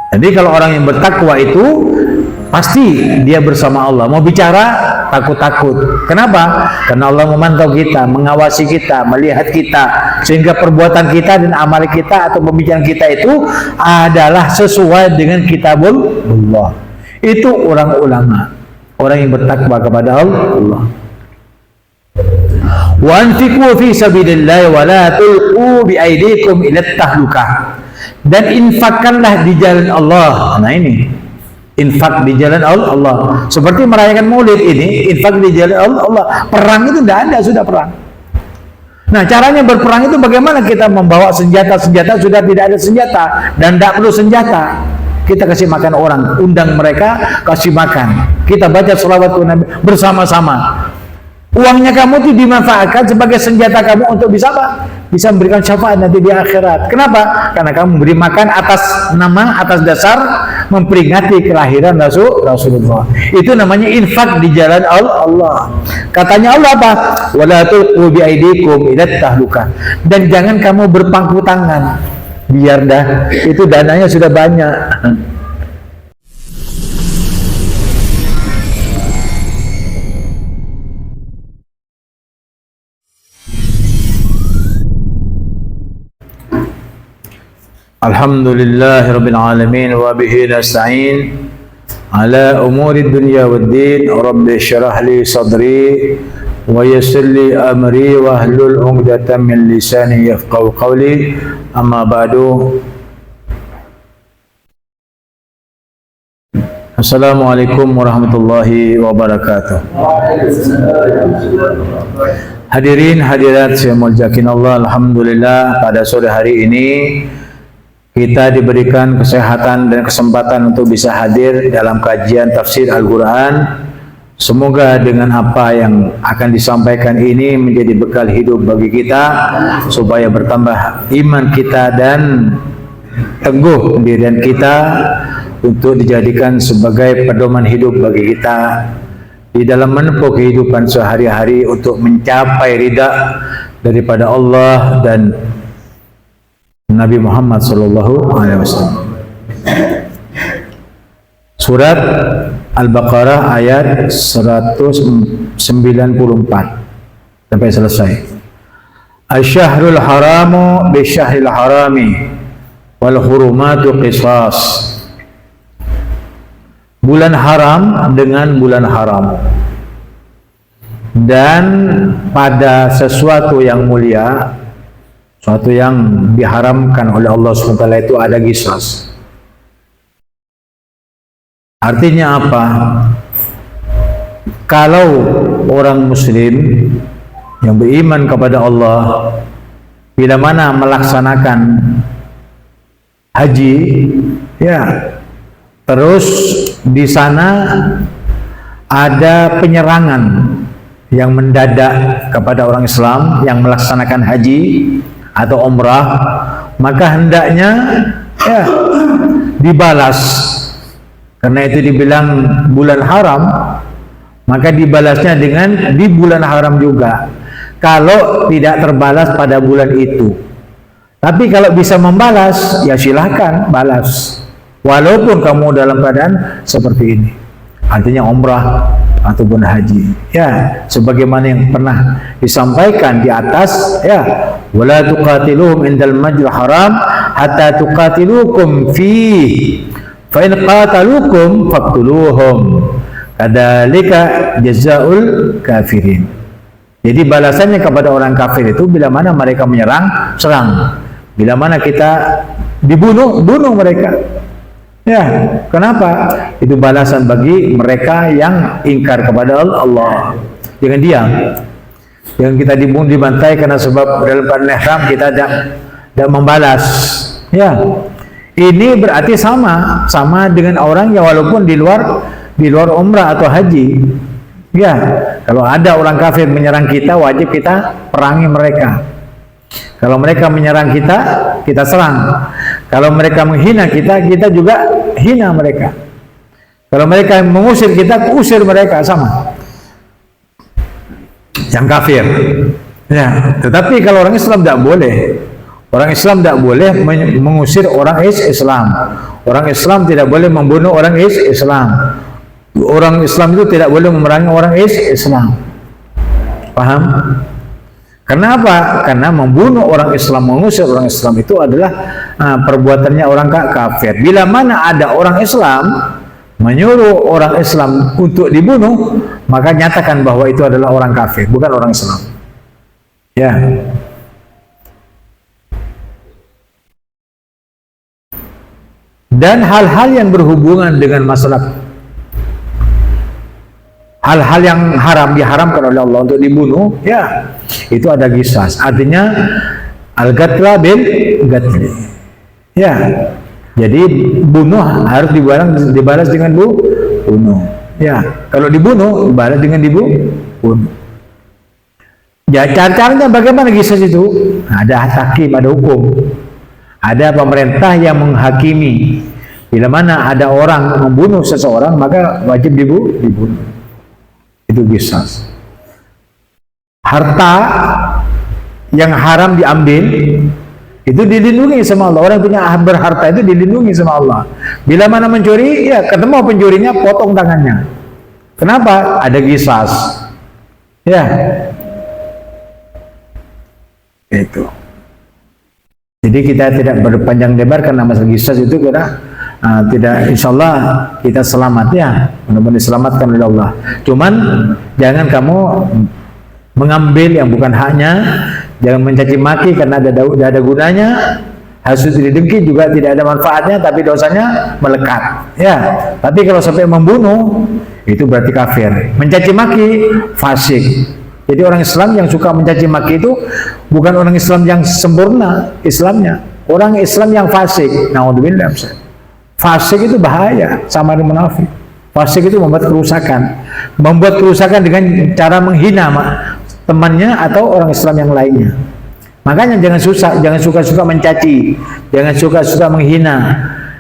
Jadi kalau orang yang bertakwa itu pasti dia bersama Allah. Mau bicara takut-takut. Kenapa? Karena Allah memantau kita, mengawasi kita, melihat kita, sehingga perbuatan kita dan amal kita atau pembicaraan kita itu adalah sesuai dengan kitabullah. Itu orang ulama, orang yang bertakwa kepada Allah. Wa anfiqu fi sabilillah wa la tulqu bi aydikum ila tahlukah. Dan infakkanlah di jalan Allah. Nah ini infak di jalan Allah. Seperti merayakan Maulid ini, infak di jalan Allah. Perang itu tidak ada, sudah perang. Nah, caranya berperang itu bagaimana? Kita membawa senjata sudah tidak ada senjata dan tidak perlu senjata. Kita kasih makan orang, undang mereka, kasih makan. Kita baca shalawat Nabi bersama-sama. Uangnya kamu itu dimanfaatkan sebagai senjata kamu untuk bisa apa? Bisa memberikan syafaat nanti di akhirat. Kenapa? Karena kamu memberi makan atas nama, atas dasar memperingati kelahiran Rasulullah. Itu namanya infak di jalan Allah. Katanya Allah apa? Wala tulqu bi aydikum ila tahlukah. Dan jangan kamu berpangku tangan. Biar dah, itu dananya sudah banyak. Alhamdulillahirabbil alamin wa bihi nasta'in ala umuri dunya waddin. Rabbi shrah li sadri wa yassir li amri wa hlul 'uqdatam min lisani yafqahu qawli. Amma ba'du. Assalamualaikum warahmatullahi wabarakatuh. Hadirin hadirat saya muliakan Allah, alhamdulillah pada sore hari ini kita diberikan kesehatan dan kesempatan untuk bisa hadir dalam kajian tafsir Al-Quran. Semoga dengan apa yang akan disampaikan ini menjadi bekal hidup bagi kita, supaya bertambah iman kita dan teguh pendirian kita untuk dijadikan sebagai pedoman hidup bagi kita di dalam menempuh kehidupan sehari-hari untuk mencapai ridha daripada Allah dan Nabi Muhammad sallallahu alaihi wasallam. Surat Al-Baqarah ayat 194 sampai selesai. Asy-syahrul haramu bisyahril harami wal hurumatu qisas. Bulan haram dengan bulan haram. Dan pada sesuatu yang mulia, suatu yang diharamkan oleh Allah SWT itu ada qisas. Artinya apa? Kalau orang muslim yang beriman kepada Allah bila mana melaksanakan haji, ya, terus di sana ada penyerangan yang mendadak kepada orang Islam yang melaksanakan haji atau umrah, maka hendaknya ya dibalas. Karena itu dibilang bulan haram, maka dibalasnya dengan di bulan haram juga. Kalau tidak terbalas pada bulan itu, tapi kalau bisa membalas, ya silahkan balas, walaupun kamu dalam keadaan seperti ini. Artinya umrah ataupun haji, ya, sebagaimana yang pernah disampaikan di atas, ya, wala tuqatiluhum indal majil haram hatta tuqatilukum fihi fa in qatalukum faqtuluhum kadzalika jazaul kafirin. Jadi balasannya kepada orang kafir itu bila mana mereka menyerang, serang. Bila mana kita dibunuh, bunuh mereka. Ya, kenapa? Itu balasan bagi mereka yang ingkar kepada Allah. Jangan diam. Jangan kita dibunuh, dibantai karena sebab dalam keadaan ihram kita tidak membalas. Ya, ini berarti sama dengan orang yang walaupun di luar umrah atau haji. Ya, kalau ada orang kafir menyerang kita, wajib kita perangi mereka. Kalau mereka menyerang kita, kita serang. Kalau mereka menghina kita, kita juga hina mereka. Kalau mereka mengusir kita, usir mereka, sama. Yang kafir. Ya, tetapi kalau orang Islam tidak boleh. Orang Islam tidak boleh mengusir orang Islam. Orang Islam tidak boleh membunuh orang Islam. Orang Islam itu tidak boleh memerangi orang Islam. Paham? Kenapa? Karena membunuh orang Islam, mengusir orang Islam itu adalah perbuatannya orang kafir. Bila mana ada orang Islam menyuruh orang Islam untuk dibunuh, maka nyatakan bahwa itu adalah orang kafir, bukan orang Islam. Ya. Dan hal-hal yang berhubungan dengan masalah hal-hal yang haram, diharamkan oleh Allah untuk dibunuh, ya, itu ada qisas. Artinya al-qatla bil qatli. Ya. Jadi bunuh harus dibalas dengan bunuh. Ya, kalau dibunuh dibalas dengan dibunuh. Ya, caranya bagaimana qisas itu? Ada hakim, ada hukum. Ada pemerintah yang menghakimi. Bila mana ada orang membunuh seseorang, maka wajib dibunuh. Itu qisas. Harta yang haram diambil itu dilindungi sama Allah. Orang punya berharta itu dilindungi sama Allah. Bila mana mencuri, ya ketemu pencurinya, potong tangannya. Kenapa? Ada qisas. Ya. Itu. Jadi kita tidak berpanjang lebar karena masalah qisas itu kita tidak, insyaallah kita selamat, ya, mudah-mudahan diselamatkan oleh Allah. Cuman jangan kamu mengambil yang bukan haknya, jangan mencaci maki karena ada gunanya, hasud didengki juga tidak ada manfaatnya, tapi dosanya melekat. Ya, tapi kalau sampai membunuh itu berarti kafir. Mencaci maki fasik. Jadi orang Islam yang suka mencaci maki itu bukan orang Islam yang sempurna Islamnya, orang Islam yang fasik. Naudzubillah. Fasik itu bahaya, sama dengan munafik. Fasik itu membuat kerusakan dengan cara menghina temannya atau orang Islam yang lainnya. Makanya jangan suka-suka mencaci, jangan suka-suka menghina,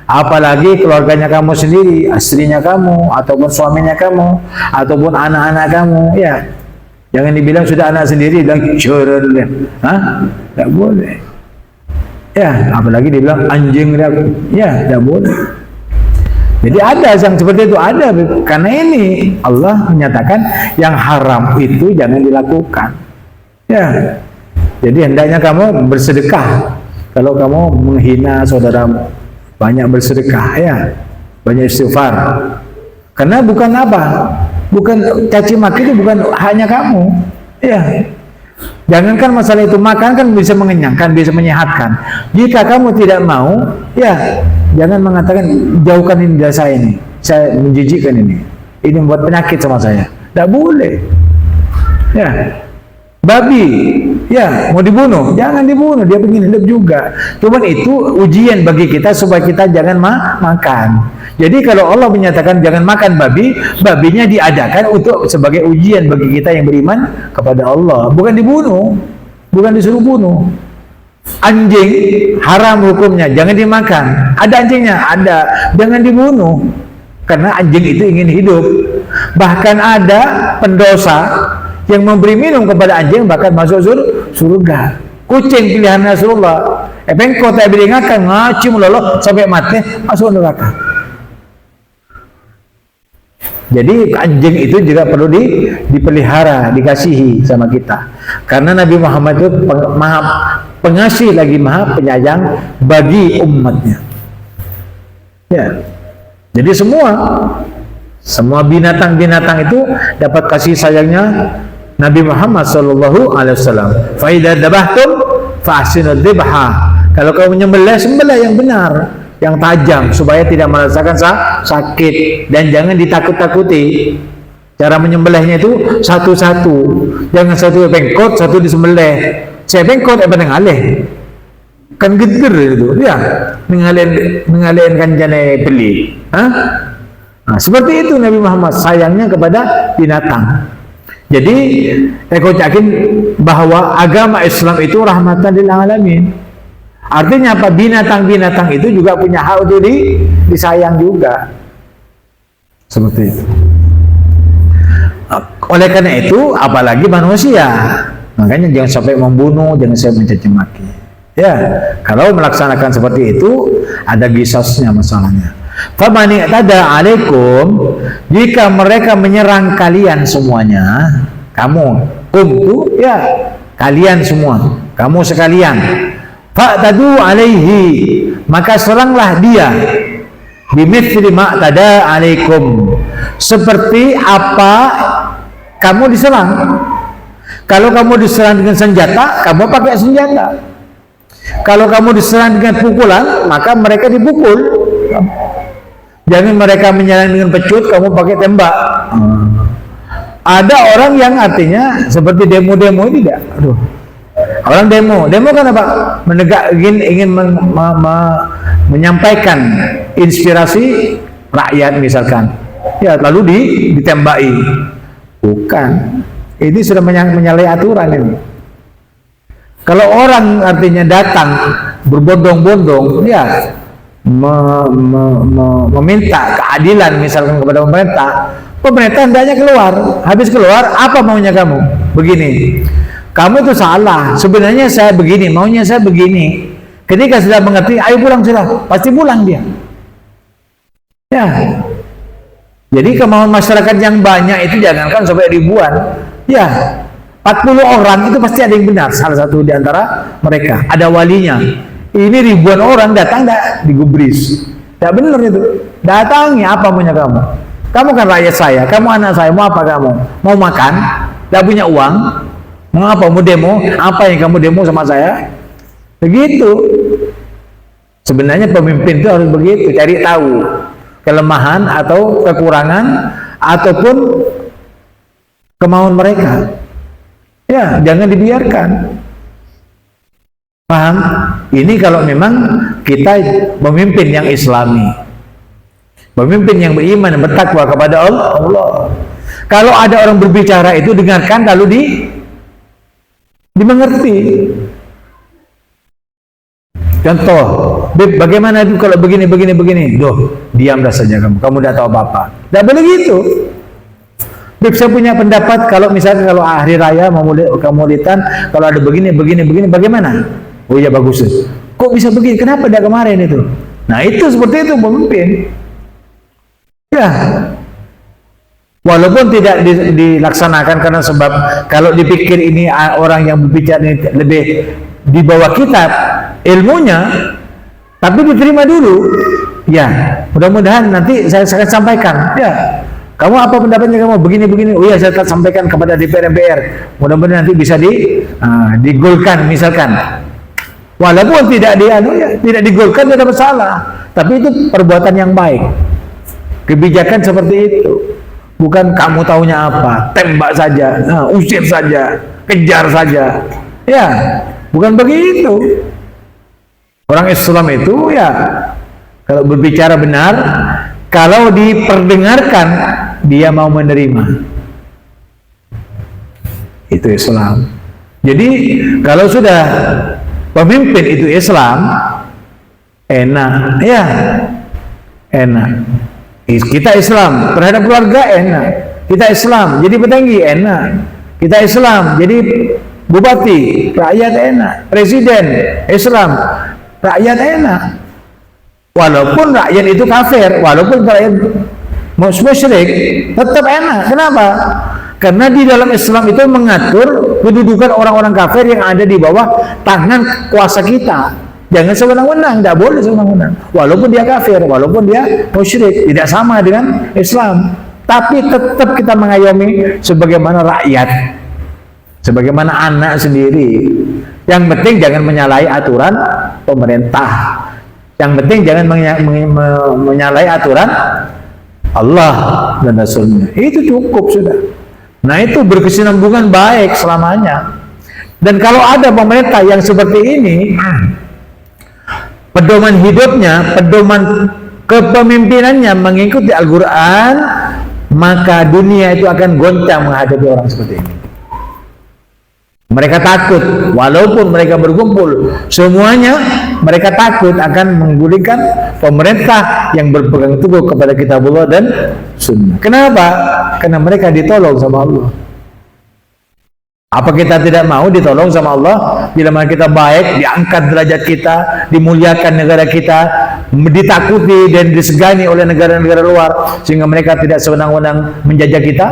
apalagi keluarganya kamu sendiri, istrinya kamu, ataupun suaminya kamu, ataupun anak-anak kamu. Ya, jangan dibilang sudah anak sendiri, bilang curel, tidak boleh. Ya, apalagi dibilang anjing, ya, tidak boleh. Jadi ada yang seperti itu, ada. Karena ini Allah menyatakan yang haram itu jangan dilakukan. Ya, jadi hendaknya kamu bersedekah. Kalau kamu menghina saudaramu, banyak bersedekah, ya, banyak istighfar. Karena bukan apa, bukan caci maki itu bukan hanya kamu. Ya. Jangankan masalah itu, makan kan bisa mengenyangkan, bisa menyehatkan. Jika kamu tidak mau, ya jangan mengatakan jauhkan ini dari saya menjijikkan ini membuat penyakit sama saya. Tidak boleh. Ya, babi, ya mau dibunuh, jangan dibunuh, dia ingin hidup juga. Cuman itu ujian bagi kita supaya kita jangan makan. Jadi kalau Allah menyatakan jangan makan babi, babinya diadakan untuk sebagai ujian bagi kita yang beriman kepada Allah, bukan dibunuh, bukan disuruh bunuh. Anjing haram hukumnya, jangan dimakan. Ada anjingnya, ada, jangan dibunuh. Karena anjing itu ingin hidup. Bahkan ada pendosa yang memberi minum kepada anjing bahkan masuk surga. Kucing pilihan Rasulullah, pengkot tak beringatkan ngaci melolok sampai mati masuk neraka. Jadi anjing itu juga perlu dipelihara, dikasihi sama kita. Karena Nabi Muhammad itu maha pengasih lagi maha penyayang bagi umatnya. Ya. Jadi semua binatang-binatang itu dapat kasih sayangnya Nabi Muhammad sallallahu alaihi wasallam. Fa idza dabahtum fa ahsinul dzibha. Kalau kamu menyembelih, sembelih yang benar, yang tajam supaya tidak merasakan sakit, dan jangan ditakut-takuti. Cara menyembelihnya itu satu-satu, jangan satu bengkot, satu disembelih. Saya bengkot ngalih, kan geder itu, ya ngalih kan jane beli. Nah, seperti itu Nabi Muhammad sayangnya kepada binatang. Jadi aku yakin bahwa agama Islam itu rahmatan lil alamin. Artinya apa? Binatang-binatang itu juga punya hak untuk disayang juga. Seperti itu. Oleh karena itu, apalagi manusia. Makanya jangan sampai membunuh, jangan sampai mencaci maki. Ya, kalau melaksanakan seperti itu ada qisasnya masalahnya. Faman i'tada 'alaikum, jika mereka menyerang kalian semuanya, kamu, kum itu ya kalian semua, kamu sekalian. Fa'tadu 'alaihi, maka seranglah dia bimithli ma'tada 'alaikum, seperti apa kamu diserang. Kalau kamu diserang dengan senjata, kamu pakai senjata. Kalau kamu diserang dengan pukulan, maka mereka dipukul. Jangan mereka menyerang dengan pecut, kamu pakai tembak. Ada orang yang artinya seperti demo-demo tidak. Aduh. Orang demo kan apa? Ingin menyampaikan inspirasi rakyat misalkan. Ya, lalu ditembaki. Bukan. Ini sudah menyalahi aturan ini. Kalau orang artinya datang berbondong-bondong, ya meminta keadilan misalkan kepada pemerintah hendaknya keluar. Habis keluar, apa maunya kamu? Begini, kamu itu salah. Sebenarnya saya begini, maunya saya begini. Ketika sudah mengerti, ayo pulang sudah. Pasti pulang dia. Ya. Jadi kemauan masyarakat yang banyak itu jangankan sampai ribuan. Ya. 40 orang itu pasti ada yang benar, salah satu di antara mereka ada walinya. Ini ribuan orang datang digubris, tidak benar itu. Datangi, apa punya kamu? Kamu kan rakyat saya, kamu anak saya, mau apa kamu? Mau makan? Tidak punya uang? Mau apa? Mau demo? Apa yang kamu demo sama saya? Begitu. Sebenarnya pemimpin itu harus begitu, cari tahu kelemahan atau kekurangan ataupun kemauan mereka. Ya, jangan dibiarkan. Paham? Ini kalau memang kita memimpin yang Islami, pemimpin yang beriman dan bertakwa kepada Allah. Kalau ada orang berbicara itu dengarkan lalu dimengerti. Contoh, bagaimana itu kalau begini. Duh, diamlah saja kamu tidak tahu apa-apa. Tidak boleh gitu. Saya punya pendapat, kalau misalnya kalau hari raya mau maulidan, kalau ada begini, bagaimana? Oh iya bagus. Kok bisa begini? Kenapa tidak kemarin itu? Nah itu seperti itu pemimpin. Ya, walaupun tidak dilaksanakan karena sebab kalau dipikir ini orang yang berbicara ini lebih di bawah kita ilmunya, tapi diterima dulu. Ya, mudah-mudahan nanti saya akan sampaikan. Ya. Kamu apa pendapatnya kamu? Begini. Oh iya, saya akan sampaikan kepada DPR. Mudah-mudahan nanti bisa digolkan misalkan. Walaupun tidak digolkan tidak masalah. Tapi itu perbuatan yang baik. Kebijakan seperti itu. Bukan kamu taunya apa, tembak saja, usir saja, kejar saja. Ya, bukan begitu. Orang Islam itu ya kalau berbicara benar, kalau diperdengarkan dia mau menerima. Itu Islam. Jadi kalau sudah pemimpin itu Islam, enak, ya enak. Kita Islam terhadap keluarga enak. Kita Islam jadi petinggi enak. Kita Islam jadi bupati, rakyat enak. Presiden Islam, rakyat enak. Walaupun rakyat itu kafir, walaupun rakyat musyrik, tetap enak. Kenapa? Karena di dalam Islam itu mengatur kedudukan orang-orang kafir yang ada di bawah tangan kuasa kita. Jangan sewenang-wenang, tidak boleh sewenang-wenang. Walaupun dia kafir, walaupun dia musyrik, tidak sama dengan Islam. Tapi tetap kita mengayomi sebagaimana rakyat, sebagaimana anak sendiri. Yang penting jangan menyalahi aturan pemerintah. Yang penting jangan menyalahi aturan Allah dan Rasulnya. Itu cukup sudah. Nah itu berkesinambungan baik selamanya. Dan kalau ada pemerintah yang seperti ini, pedoman hidupnya, pedoman kepemimpinannya mengikuti Al-Quran, maka dunia itu akan goncang menghadapi orang seperti ini. Mereka takut, walaupun mereka berkumpul semuanya, mereka takut akan menggulingkan pemerintah yang berpegang teguh kepada kitabullah dan sunnah. Kenapa? Karena mereka ditolong sama Allah. Apa kita tidak mau ditolong sama Allah? Bila mana kita baik, diangkat derajat kita, dimuliakan negara kita, ditakuti dan disegani oleh negara-negara luar, sehingga mereka tidak sewenang-wenang menjajah kita,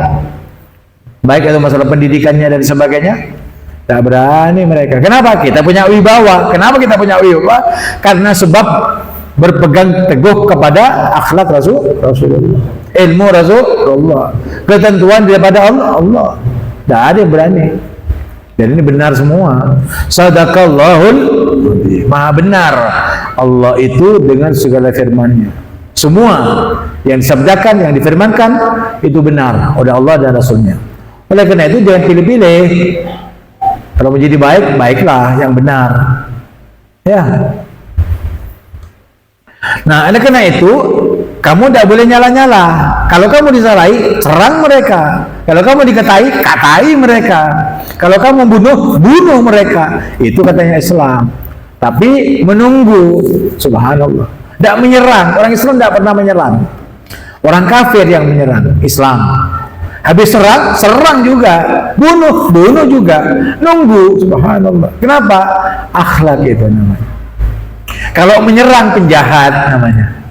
baik itu masalah pendidikannya dan sebagainya. Tak berani mereka. Kenapa? Kita punya wibawa. Kenapa kita punya wibawa? Karena sebab berpegang teguh kepada akhlak Rasulullah, ilmu Rasulullah, ketentuan daripada Allah. Tidak ada yang berani. Dan ini benar semua. Sadaqallahul maha benar Allah itu dengan segala firman-Nya. Semua yang disabdakan, yang difirmankan itu benar oleh Allah dan Rasul-Nya. Oleh karena itu jangan pilih-pilih. Kalau menjadi baik, baiklah yang benar. Ya. Nah, oleh karena itu kamu tidak boleh nyala-nyala. Kalau kamu disalahi, serang mereka. Kalau kamu dikatai, katai mereka. Kalau kamu bunuh, bunuh mereka. Itu katanya Islam. Tapi menunggu, subhanallah. Tidak menyerang. Orang Islam tidak pernah menyerang. Orang kafir yang menyerang Islam. Habis serang, serang juga. Bunuh, bunuh juga. Nunggu, subhanallah. Kenapa? Akhlak itu namanya. Kalau menyerang, penjahat namanya.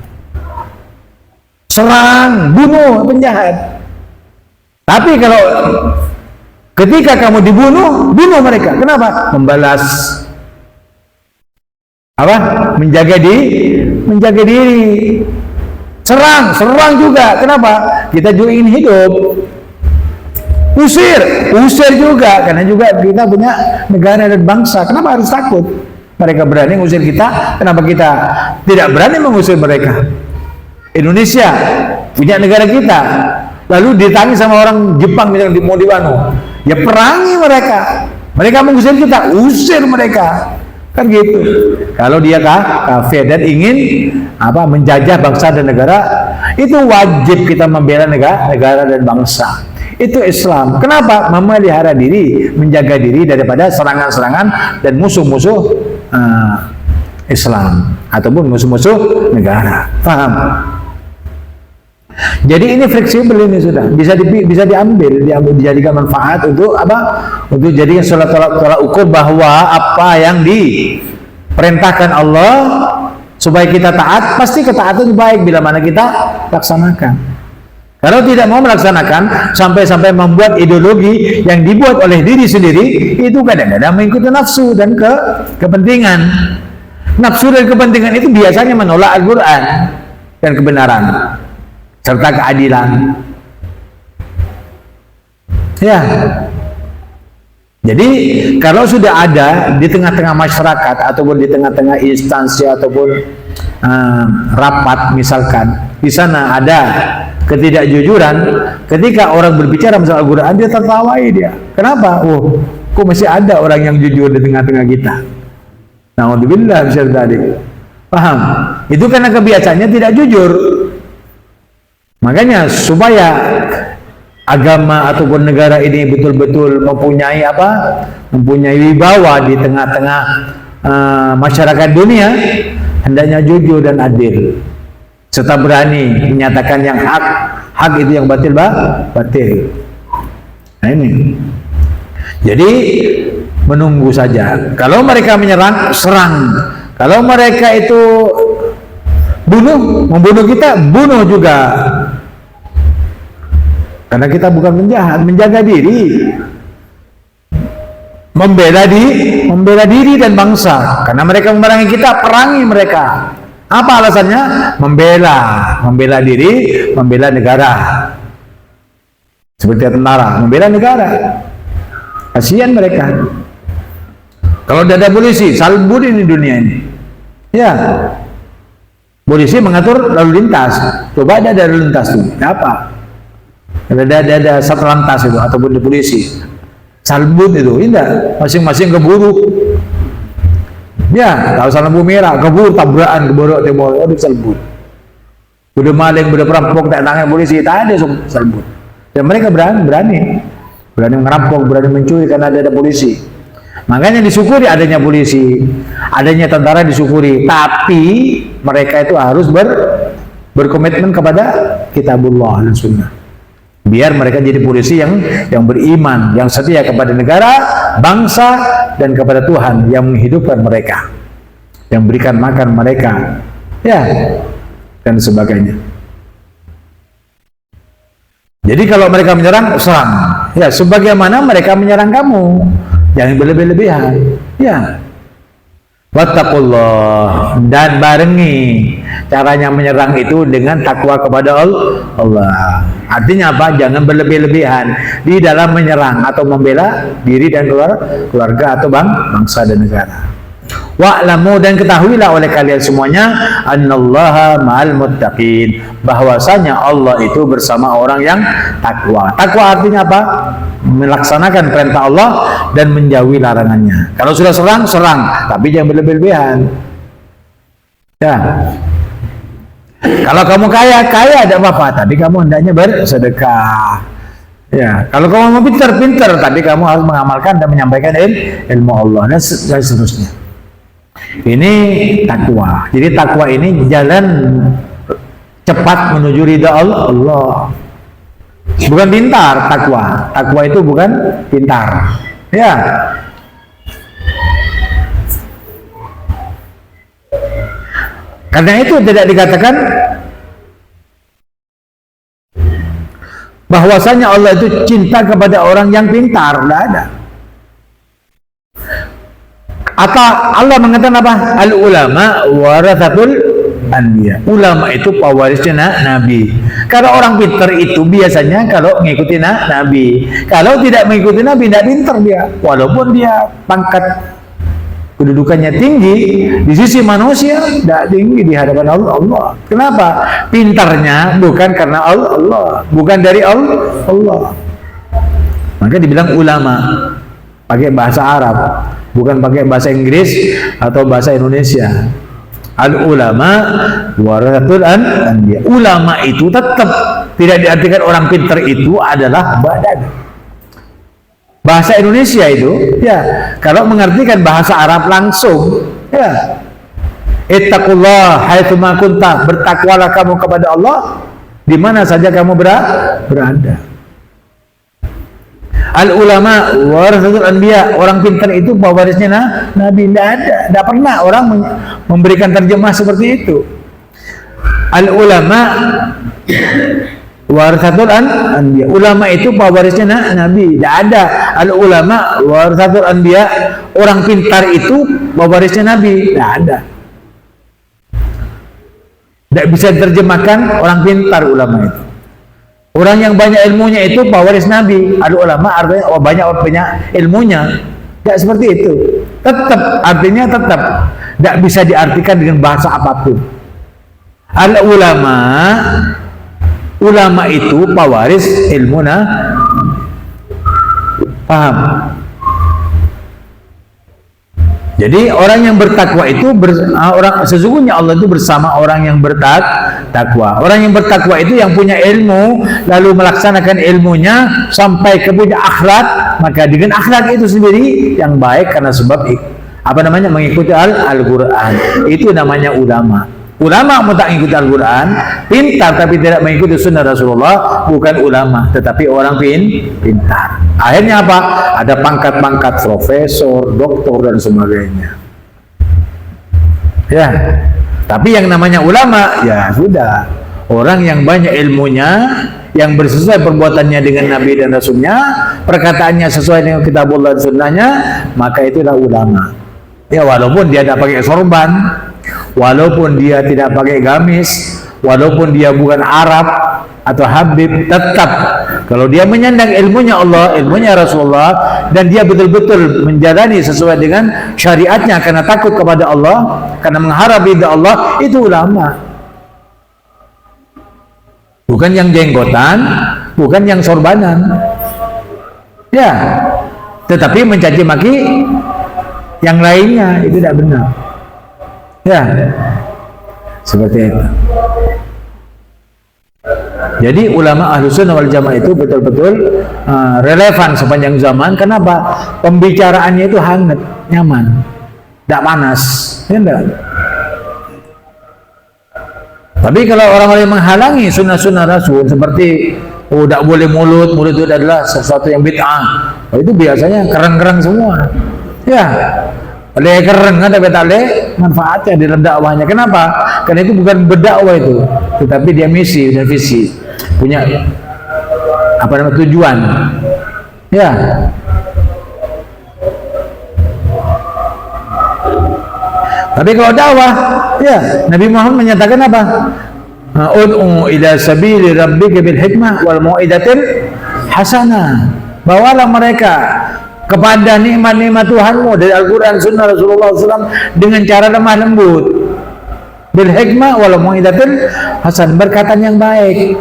Serang, bunuh, penjahat. Tapi kalau ketika kamu dibunuh, bunuh mereka. Kenapa? Membalas. Apa? Menjaga diri. Serang juga. Kenapa? Kita juga ingin hidup. Usir juga. Karena juga kita punya negara dan bangsa. Kenapa harus takut? Mereka berani mengusir kita. Kenapa kita tidak berani mengusir mereka? Indonesia punya negara kita, lalu ditangi sama orang Jepang misalnya mau dibunuh, ya perangi mereka. Mereka mengusir kita, usir mereka, kan gitu. Kalau dia kafir dan ingin menjajah bangsa dan negara, itu wajib kita membela negara dan bangsa. Itu Islam. Kenapa? Memelihara diri, menjaga diri daripada serangan-serangan dan musuh-musuh Islam ataupun musuh-musuh negara. Paham? Jadi ini fleksibel, ini sudah bisa diambil dijadikan manfaat untuk untuk jadikan tolak ukur bahwa apa yang diperintahkan Allah supaya kita taat, pasti ketaatan baik bila mana kita laksanakan. Kalau tidak mau melaksanakan sampai membuat ideologi yang dibuat oleh diri sendiri, itu kadang-kadang mengikuti nafsu dan kepentingan. Nafsu dan kepentingan itu biasanya menolak Al-Quran dan kebenaran serta keadilan. Ya. Jadi kalau sudah ada di tengah-tengah masyarakat ataupun di tengah-tengah instansi ataupun rapat misalkan, di sana ada ketidakjujuran, ketika orang berbicara masalah Al-Quran, dia tertawai dia. Kenapa? Oh, kok masih ada orang yang jujur di tengah-tengah kita? Na'udzubillah bisa tadi. Paham? Itu karena kebiasaannya tidak jujur. Makanya supaya agama ataupun negara ini betul-betul mempunyai mempunyai wibawa di tengah-tengah masyarakat dunia, hendaknya jujur dan adil, serta berani menyatakan yang hak itu, yang batil batil. Nah ini. Jadi menunggu saja. Kalau mereka menyerang, serang. Kalau mereka itu membunuh kita, bunuh juga. Karena kita bukan penjahat, menjaga diri, membela diri dan bangsa. Karena mereka memerangi kita, perangi mereka. Apa alasannya? Membela diri, membela negara. Seperti tentara, membela negara. Kasihan mereka. Kalau tidak ada polisi, salbun ini dunia ini. Ya, polisi mengatur lalu lintas. Coba ada lalu lintas tuh, apa? Ada satlantas itu ataupun di polisi. Salbun itu, indah. Masing-masing keburu. Ya, tahu lampu merah, keburu tabrakan, keburu timur, ada salbun. Udah maling, udah perampok, tak tangan polisi, tak ada salbun. Dan mereka berani merampok, berani mencuri karena ada polisi. Makanya disyukuri adanya polisi, adanya tentara disyukuri. Tapi mereka itu harus berkomitmen kepada kitabullah dan sunnah. Biar mereka jadi polisi yang beriman, yang setia kepada negara, bangsa, dan kepada Tuhan yang menghidupkan mereka, yang berikan makan mereka, ya, dan sebagainya. Jadi kalau mereka menyerang, serang, ya, sebagaimana mereka menyerang kamu, jangan berlebih-lebihan, ya. Wattaqullah, dan barengi caranya menyerang itu dengan takwa kepada Allah. Artinya apa? Jangan berlebih-lebihan di dalam menyerang atau membela diri dan keluarga atau bangsa dan negara. Wa'lamu, dan ketahuilah oleh kalian semuanya, annallaha ma'al muttaqin, bahwasanya Allah itu bersama orang yang takwa. Takwa artinya apa? Melaksanakan perintah Allah dan menjauhi larangannya. Kalau sudah serang, tapi jangan berlebih-lebihan. Ya. Kalau kamu kaya tidak apa-apa, tapi kamu hendaknya bersedekah. Ya, kalau kamu mau pintar, tapi kamu harus mengamalkan dan menyampaikan ilmu Allah dan seterusnya. Ini takwa. Jadi takwa ini jalan cepat menuju ridha Allah. Bukan pintar, takwa. Takwa itu bukan pintar. Ya. Karena itu tidak dikatakan bahwasanya Allah itu cinta kepada orang yang pintar, tidak ada. Atau Allah mengatakan apa? Al ulama warathatul anbiya. Ulama itu pewarisnya Nabi. Kalau orang pintar itu biasanya kalau mengikuti Nabi. Kalau tidak mengikuti Nabi, tidak pintar dia. Walaupun dia pangkat kedudukannya tinggi di sisi manusia, tidak tinggi di hadapan Allah. Kenapa? Pintarnya bukan karena Allah, bukan dari Allah. Maka dibilang ulama, pakai bahasa Arab, bukan pakai bahasa Inggris atau bahasa Indonesia. Al ulama warathatul anbiya. Ulama itu tetap tidak diartikan orang pintar itu adalah badan. Bahasa Indonesia itu, ya, kalau mengartikan bahasa Arab langsung, ya, ittaqullah haitsu ma kunta, bertakwalah kamu kepada Allah di mana saja kamu berada. Al ulama warathatul anbiya, orang pintar itu pewarisnya Nabi. Tidak pernah orang memberikan terjemah seperti itu. Al ulama warathatul anbiya, ulama itu pewarisnya Nabi. Tidak ada al ulama warathatul anbiya, orang pintar itu pewarisnya Nabi. Tidak ada. Tidak bisa diterjemahkan orang pintar ulama itu. Orang yang banyak ilmunya itu pewaris Nabi. Al ulama artinya banyak ilmunya. Tidak seperti itu. Tetap artinya tetap tidak bisa diartikan dengan bahasa apapun. Al ulama itu pewaris ilmu paham? Jadi orang yang bertakwa itu sesungguhnya Allah itu bersama orang yang bertakwa. Orang yang bertakwa itu yang punya ilmu lalu melaksanakan ilmunya sampai ke punya akhlak, maka dengan akhlak itu sendiri yang baik karena sebab mengikuti Al-Qur'an. Itu namanya ulama. Ulama tak mengikuti Al-Quran, pintar tapi tidak mengikuti sunnah Rasulullah, bukan ulama, tetapi orang pintar. Akhirnya apa? Ada pangkat-pangkat profesor, doktor, dan sebagainya. Ya, tapi yang namanya ulama, ya sudah. Orang yang banyak ilmunya, yang bersesuai perbuatannya dengan Nabi dan Rasulnya, perkataannya sesuai dengan kitabullah dan sunnahnya, maka itulah ulama. Ya, walaupun dia tidak pakai sorban, walaupun dia tidak pakai gamis, walaupun dia bukan Arab atau Habib, tetap kalau dia menyandang ilmunya Allah, ilmunya Rasulullah, dan dia betul-betul menjalani sesuai dengan syariatnya karena takut kepada Allah, karena mengharap ridha Allah, itu ulama. Bukan yang jenggotan, bukan yang sorbanan. Ya, tetapi mencaci maki yang lainnya itu tidak benar. Ya, seperti itu. Jadi ulama Ahlussunnah wal Jamaah itu betul-betul relevan sepanjang zaman. Kenapa? Pembicaraannya itu hangat, nyaman, tidak panas. Ya enggak? Tapi kalau orang-orang yang menghalangi sunnah-sunnah Rasul seperti oh tak boleh mulut itu adalah sesuatu yang bid'ah. Oh, itu biasanya kerang-kerang semua. Ya, oleh kerang kan tapi tak boleh manfaatnya di dalam dakwahnya. Kenapa? Karena itu bukan berdakwah itu, tetapi dia misi dan visi, punya apa namanya tujuan. Ya. Tapi kalau dakwah, ya Nabi Muhammad menyatakan apa? Ud'u ila sabili rabbika bil hikmah wal mau'izatil hasanah. Bawalah mereka kepada nikmat-nikmat Tuhanmu dari Al-Quran, Sunnah Rasulullah SAW dengan cara lemah lembut. Bil hikmah wal mau'izatil hasan, berkatan yang baik.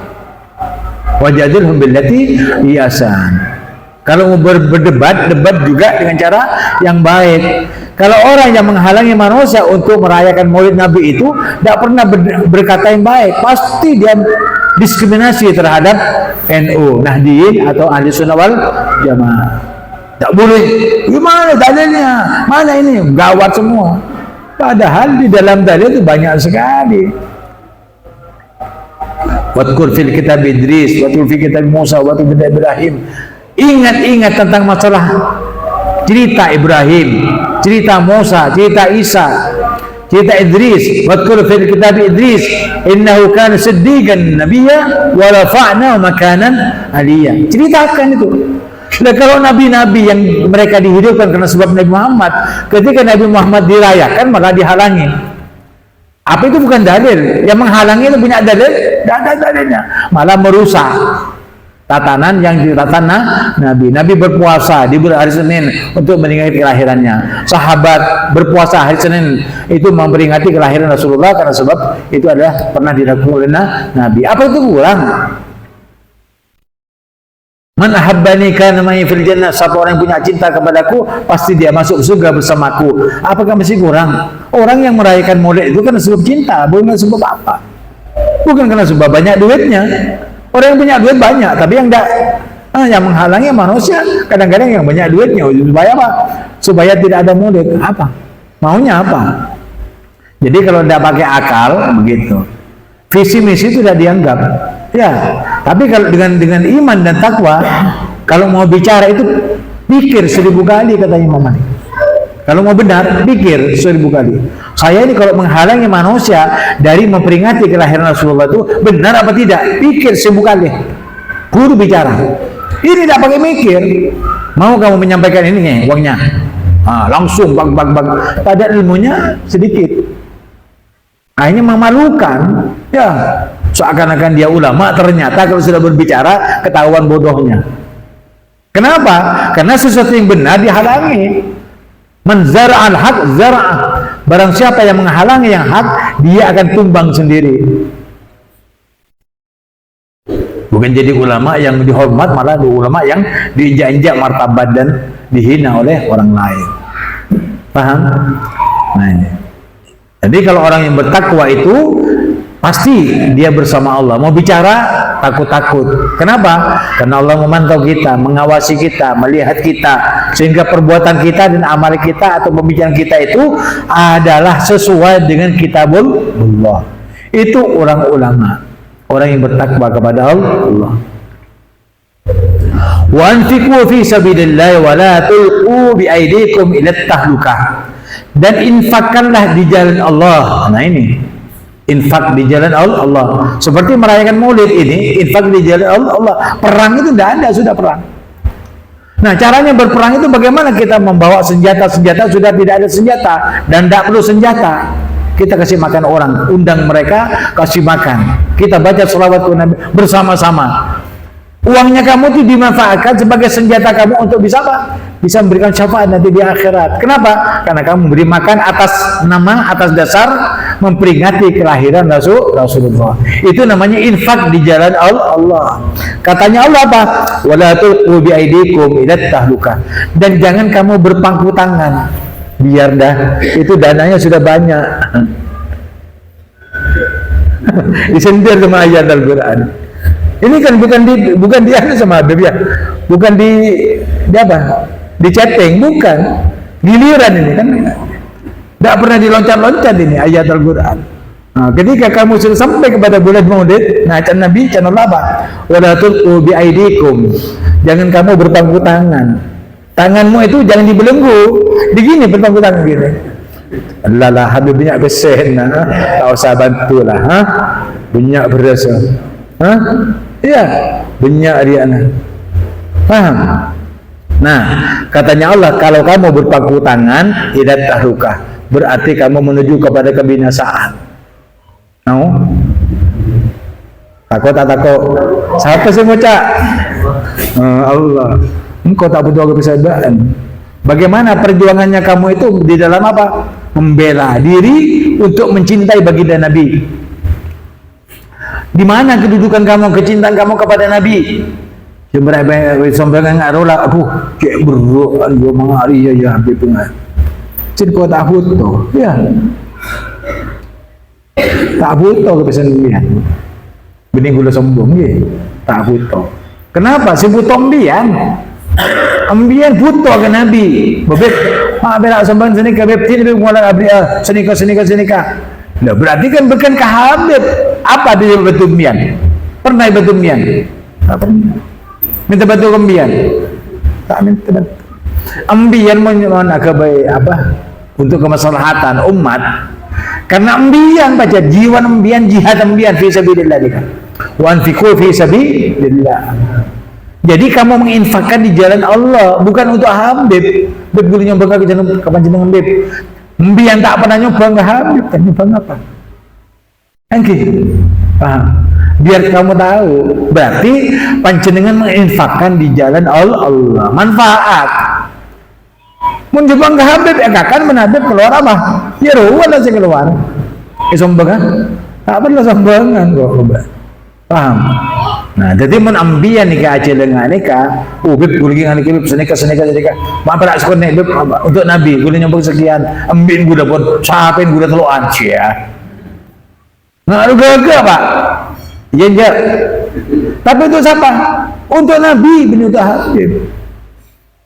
Wajadilhum billati hiyasan. Kalau mau berdebat, debat juga dengan cara yang baik. Kalau orang yang menghalangi manusia untuk merayakan Maulid Nabi itu tidak pernah berkata yang baik, pasti dia diskriminasi terhadap NU, Nahdiyin atau Ahli Sunnah wal Jamaah. Tak boleh. Gimana dalilnya? Mana ini? Gawat semua. Padahal di dalam dalil itu banyak sekali. Wadkur fil kitab Idris, wadkur fil kitab Musa, wadkur fil kitab Ibrahim. Ingat-ingat tentang masalah cerita Ibrahim, cerita Musa, cerita Isa, cerita Idris. Wadkur fil kitab Idris innahu kana siddiqan nabiyya wa rafa'nahu makanan aliyya. Ceritakan itu. Nah, kalau nabi-nabi yang mereka dihidupkan karena sebab Nabi Muhammad, ketika Nabi Muhammad dirayakan malah dihalangi. Apa itu bukan dalil? Yang menghalangi itu punya dalil? Tidak ada dalilnya. Malah merusak tatanan yang ditatana Nabi. Nabi berpuasa di hari Senin untuk memperingati kelahirannya. Sahabat berpuasa hari Senin itu memperingati kelahiran Rasulullah karena sebab itu adalah pernah dilakukan oleh Nabi. Apa itu kurang? Man ahabbani kana ma'i fil jannah. Siapa orang yang punya cinta kepadaku pasti dia masuk surga bersamaku. Apakah masih kurang? Orang yang merayakan Maulid itu karena sebab cinta, bukan sebab apa? Bukan karena sebab banyak duitnya. Orang yang punya duit banyak, tapi yang tidak, yang menghalangi manusia kadang-kadang yang banyak duitnya. Supaya apa? Supaya tidak ada Maulid. Apa? Maunya apa? Jadi kalau tidak pakai akal begitu, visi misi itu tidak dianggap. Ya, tapi kalau dengan iman dan takwa, kalau mau bicara itu pikir 1000 kali, kata Imam Malik. Kalau mau benar, pikir 1000 kali. Saya ini kalau menghalangi manusia dari memperingati kelahiran Rasulullah itu benar apa tidak? Pikir 1000 kali. Guru bicara. Ini tidak pakai mikir. Mau kamu menyampaikan ini nih uangnya? Langsung bag. Padahal ilmunya sedikit. Akhirnya memalukan. Ya. Seakan-akan dia ulama, ternyata kalau sudah berbicara ketahuan bodohnya. Kenapa? Karena sesuatu yang benar dihalangi. Man zara'al haq zara'ah. Barang siapa yang menghalangi yang hak, dia akan tumbang sendiri. Bukan jadi ulama yang dihormat, malah ulama yang diinjak-injak martabat dan dihina oleh orang lain. Paham? Nah ini. Jadi kalau orang yang bertakwa itu pasti dia bersama Allah. Mau bicara takut-takut. Kenapa? Karena Allah memantau kita, mengawasi kita, melihat kita, sehingga perbuatan kita dan amal kita atau pembicaraan kita itu adalah sesuai dengan kitabullah. Itu orang ulama, orang yang bertakwa kepada Allah. Wa anfiqu fi sabilillah wa la tulqu bi aydikum ila tahlukah. Dan infakkanlah di jalan Allah. Nah ini infak di jalan Allah. Seperti merayakan Maulid ini, infak di jalan Allah. Perang itu tidak ada, sudah perang. Nah, caranya berperang itu bagaimana? Kita membawa senjata sudah tidak ada senjata dan tidak perlu senjata. Kita kasih makan orang, undang mereka, kasih makan. Kita baca sholawat Nabi bersama-sama. Uangnya kamu itu dimanfaatkan sebagai senjata kamu untuk bisa apa? Bisa memberikan syafaat nanti di akhirat. Kenapa? Karena kamu beri makan atas nama, atas dasar memperingati kelahiran Rasulullah. Itu namanya infak di jalan Allah. Katanya Allah apa? Wala tulqu bi aydikum ila tahlukah. Dan jangan kamu berpangku tangan. Biar dah itu dananya sudah banyak. Disendir sama ayat Al-Qur'an. Ini kan bukan di sama Habib ya. Bukan di apa? Di chatting, bukan. Giliran ini kan. Tidak pernah diloncat-loncat ini ayat Al-Qur'an. Ketika kamu sudah sampai kepada bulan Maulid, nah can Nabi can Allah apa? Wala tulqu bi aidikum. Jangan kamu berpangku tangan. Tanganmu itu jangan dibelenggu. Begini berpangku tangan gini. Allah lah habis banyak besen tak usah bantulah banyak berasa ya banyak dia paham. Nah katanya Allah, kalau kamu berpangku tangan tidak tahlukah, berarti kamu menuju kepada kebinasaan. Takut tak takut? Siapa sih ngucap? Allah, engkau tak butuh kebesaran. Bagaimana perjuangannya kamu itu di dalam apa? Membela diri untuk mencintai baginda Nabi. Di mana kedudukan kamu, kecintaan kamu kepada Nabi? Sampai nggak rola, kayak beruan dua mangari ya habis pengat. Cik kau tak butuh, ya. Tak butuh kepesan bening gula sombong ye. Tak butuh. Kenapa? Si butuh ambian butuh ke Nabi. Bebek bela sambang senika beb tidak mulai abri senika. Nah, berarti kan bukan ke Habib. Apa dia betul ambian? Pernah betul ambian? Tak pernah. Minta betul ambian? Tak minta betul. Ambian mana kebaik apa? Untuk kemaslahatan umat. Karena ambian baca jiwa ambian, jihad ambian fi sabilillah dia. Wa anfiqu fi sabilillah. Jadi kamu menginfakkan di jalan Allah, bukan untuk Habib. Betul nyoba ke jalan kapan jenengan Habib. Ambian tak pernah nyoba ke Habib, tak nyoba apa? Oke. Paham? Biar kamu tahu, berarti panjenengan menginfakkan di jalan Allah, manfaat. Mencoba ke Habib, ya kan menhabib keluar apa? Ya ruwet lah saya keluar. Sombongan? Tak perlu sombongan kok. Paham? Nah, jadi mun ambian nikah aja dengan nikah, bib gulung dengan nikah senika. Mak pada sekon nek bib untuk Nabi, gulung nyombong sekian, ambin gula pun, sahapain gula teluan cia. Nah, lu gagal Pak. Iya. Tapi untuk siapa? Untuk Nabi, bin untuk Habib.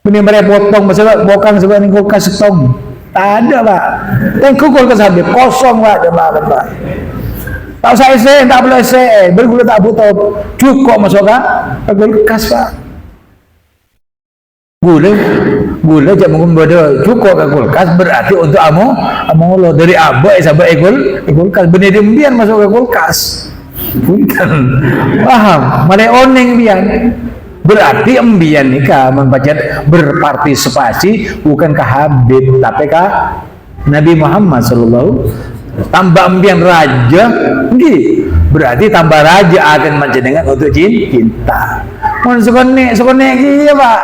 Benih mereka potong, masalah bokang sebenarnya kulkas setong. Tak ada Pak. Dan kulkas Habib kosong Pak, Pak. Tak usah ese, tak perlu ese, bergula tak butuh, cukup masuk ke kulkas Pak. Gula jangan membodoh, cukup ke kulkas berarti untuk Allah dari abai sampai kulkas, benih dembian masuk ke kulkas. Bukan, paham? Malai oning bian. Berarti embian nikah membaca berpartisipasi bukan ke Habib tapi ke Nabi Muhammad sallallahu. Tambah ambian raja, berarti tambah raja akan menjenengan untuk cinta. Mohon sekonek gitu Pak.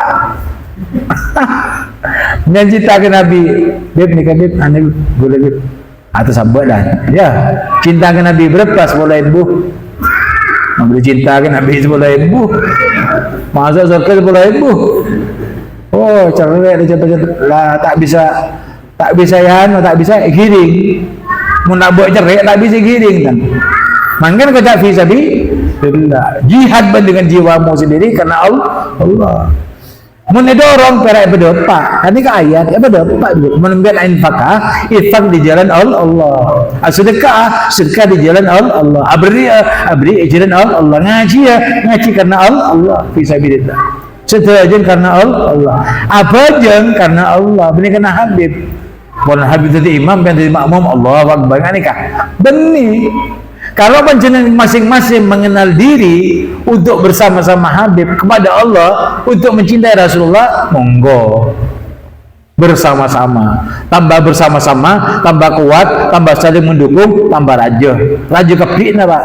Mencinta ke Nabi, Beb nikah Beb, aneh boleh Beb. Atau sahabat dah, ya. Cinta ke Nabi berpas boleh ibu. Boleh cinta ke Nabi boleh ibu. Masuk surga boleh ibu. Oh, cerewet lah tak bisa ya, tak bisa giring. Mau nak buat cerai tak bisa giring kan. Mangkan kau tak bisa jihad dengan jiwamu sendiri karena Allah. Mun dorong perai berdoa. Ini ke ayat ya berdoa dulu. Menambil infakah, infak di jalan Allah. Sedekah di jalan Allah. Abri di jalan Allah. Ngaji karena Allah. Fisabilillah. Seterajun karena Allah. Abajang karena Allah. Benih karena Habib. Kalau Habib jadi imam dan jadi makmum, Allah Akbar nikah. Benih. Kalau panjenengan masing-masing mengenal diri untuk bersama-sama Habib kepada Allah untuk mencintai Rasulullah, monggo bersama-sama, tambah kuat, tambah saling mendukung, tambah raja kepik Pak.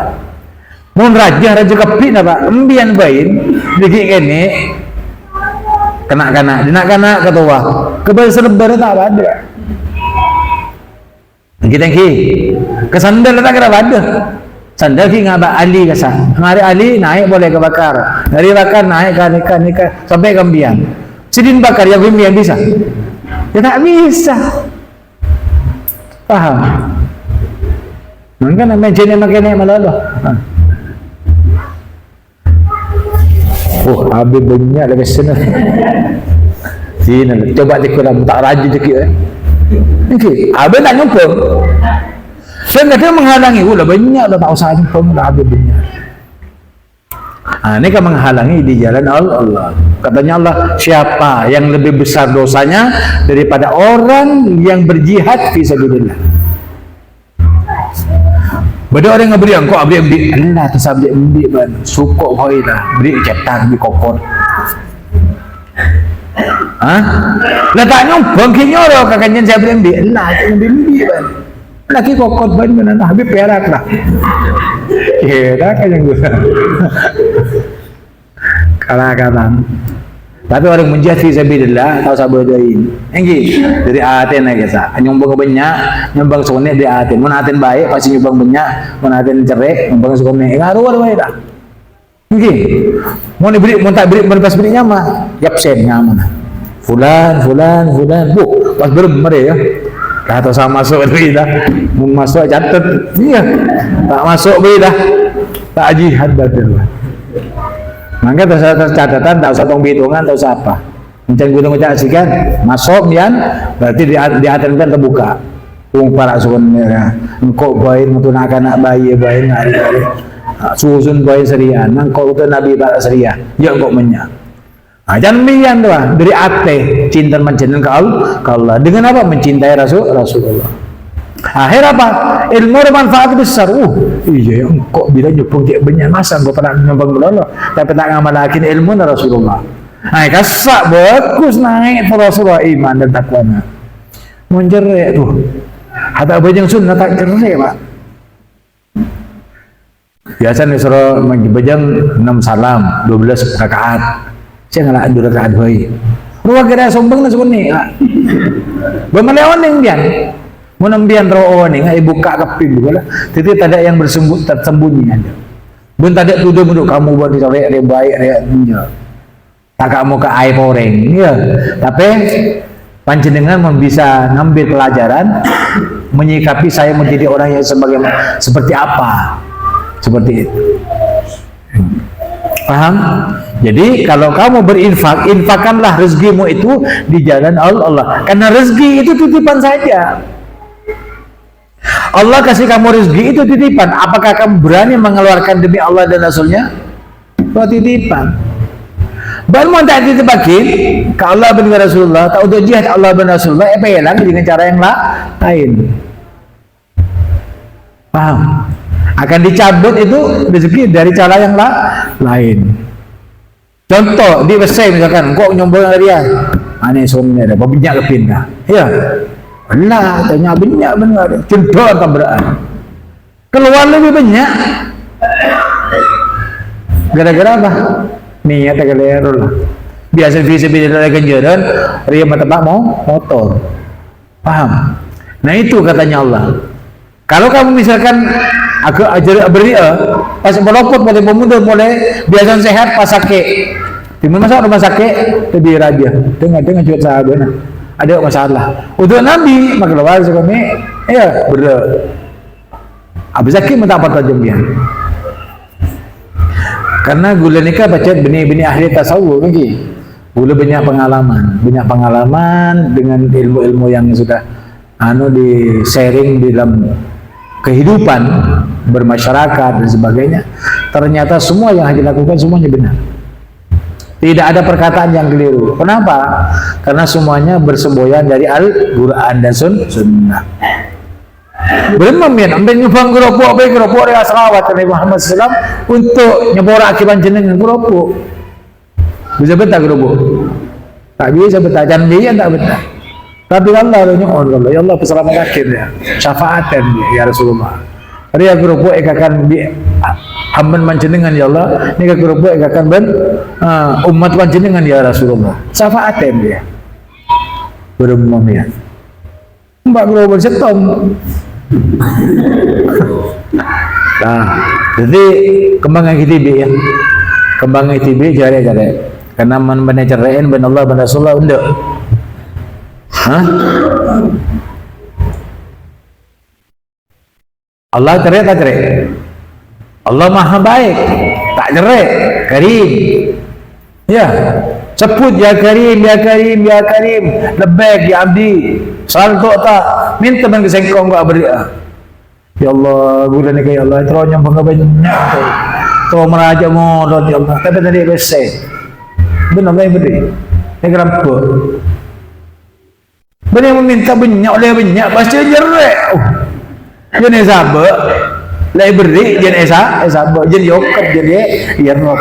Mun raja kepik Pak. Embian bain bikin ini kena ketua. Kebal serbar tak ada. Thank kesandal tak kira ada. Sandal ki ngaba Ali kasa. Ngari Ali naik boleh ke bakar. Dari bakar naik ke nikah sampai ke ambian. Sidin bakar yang ambian bisa. Ya tak bisa. Paham? Mungkin namanya jenis makin malah. Oh, habis banyak lagi sana. Sini coba dikulang tak rajin sikit. Okey, habis tak nyumpung. Saya kadang menghalangi, ulah banyak dah tak usah jumpa dah habis banyak. Ini kan menghalangi di jalan Allah. Katanya Allah, siapa yang lebih besar dosanya daripada orang yang berjihad fi sabilillah. Bada orang yang beri engkau abdi Allah tu abdi ban sukuk kau dah beri cetak beri kokot. Lah tak nyumbang kinyo ro kakanyen saya beri Allah tu beri ban. Laki kokot ban mana habis perak lah. Dah kan yang guna. Kadang-kadang. Tapi orang menjihad fi sabilillah tahu sabar dain. Enggi dari aten aja sa. Nyumbang banyak, nyumbang sonek dari aten. Mun aten baik pasti nyumbang banyak, mun aten cerek nyumbang sonek. Ngaruh ada baik dah. Enggi. Mun diberi, mun tak beri, mun pas berinya mah yapsen nyaman. Fulan. Bu, pas belum mere ya. Dah tahu sama masuk beri dah. Mun masuk catat. Iya. Tak masuk beri dah. Tak jihad dah. Maka catatan tak usah tong hitungan tak usah apa. Mencari gunung saksikan masuk mian berarti di atas kan terbuka. Para sukan merah. Engkau bain untuk anak bayi bain hari susun bayi serian. Engkau itu nabi para serian. Ya engkau menyak. Jangan mian doa dari ate cinta mencintai Allah. Dengan apa mencintai Rasulullah. Akhir apa? Ilmu bermanfaat besar. Iya engkau bila nyumpung cek banyak masa engkau pernah nyumpung belolo tapi tak ngamalakin ilmu na Rasulullah. Kasak bagus naik Rasulullah iman dan takwana. Menjerek tuh. Ada bajang sunnah tak jerek pak. Biasa nih suruh bajang 6 salam 12 rakaat. Saya ngelak 2 rakaat baik. Ruang kira sombong na sunni. Bemalewan yang dia. Menambian roh ni ngai buka keping juga lah. Tidak ada yang tersembunyi aja. Bun tak ada tuduh untuk kamu buat disorek dia baik dia punya. Tak kamu ke air poreng, ya. Tapi panjenengan bisa ngambil pelajaran menyikapi saya menjadi orang yang seperti apa. Seperti itu. Paham? Jadi kalau kamu berinfak, infakkanlah rezekimu itu di jalan Allah. Karena rezeki itu titipan saja. Allah kasih kamu rezeki itu titipan. Apakah kamu berani mengeluarkan demi Allah dan Rasulnya? Itu titipan. Baru mau tak titipakin ke Allah dan Rasulullah, tak untuk jihad Allah dan Rasulullah, pelang dengan cara yang lain. Paham? Akan dicabut itu rezeki dari cara yang lain. Contoh di Besai misalkan, kok nyombol dia, aneh suaminya ada, berminyak kepin dah. Ya. Allah tanya banyak benar cendol tabrakan keluar lebih banyak gara-gara apa niat keliru lah biasa visibilitas kenjaran dia matebak mau motor paham. Nah itu katanya Allah kalau kamu misalkan aku ajar beria pas melopot boleh pemuda boleh biasa sehat pas sakit di mana rumah sakit lebih raja dengar cuaca sahabat ada masalah untuk Nabi maka lawar sekali ya berat Abu Zakir minta apa tajam dia karena gula nikah baca benih-benih ahli tasawuf lagi gula banyak pengalaman dengan ilmu-ilmu yang sudah di sharing di dalam kehidupan bermasyarakat dan sebagainya ternyata semua yang dilakukan semuanya benar. Tidak ada perkataan yang keliru. Kenapa? Karena semuanya bersemboyan dari Al-Quran dan Sunnah. Belum ambil nyumbang keropok dari Asrawat Nabi Muhammad SAW untuk nyeborak akibat jenengan keropok. Bisa betah keropok? Tak bisa betah. Jangan dia tak betah. Tapi Allah ya Allah peselamat akhirnya. Syafaatan ya Rasulullah. Ria keropok akan hamban panjenengan ya Allah ni keropok akan umat panjenengan ya Rasulullah syafaatan dia berumum ya mbak keropok setom nah jadi kembang ITB ya kembang ITB jare-jare karena mana cerain ben Allah ben Rasulullah enggak Allah cerai tak cerai Allah maha baik tak cerai karim ya sebut ya karim lebih ya abdi saldo tak minta bang kesengkong gua beri Ya Allah, bulan ni ya Allah, terus nyambung ke banyak. Terus meraja modal ya Allah. Tapi tadi besar. Benar mai beri. Ni kenapa? Benar meminta banyak oleh banyak pasti jerak. Jenis sabar. Lai beri jenis sabar. Jenis yokap jenis yarnok.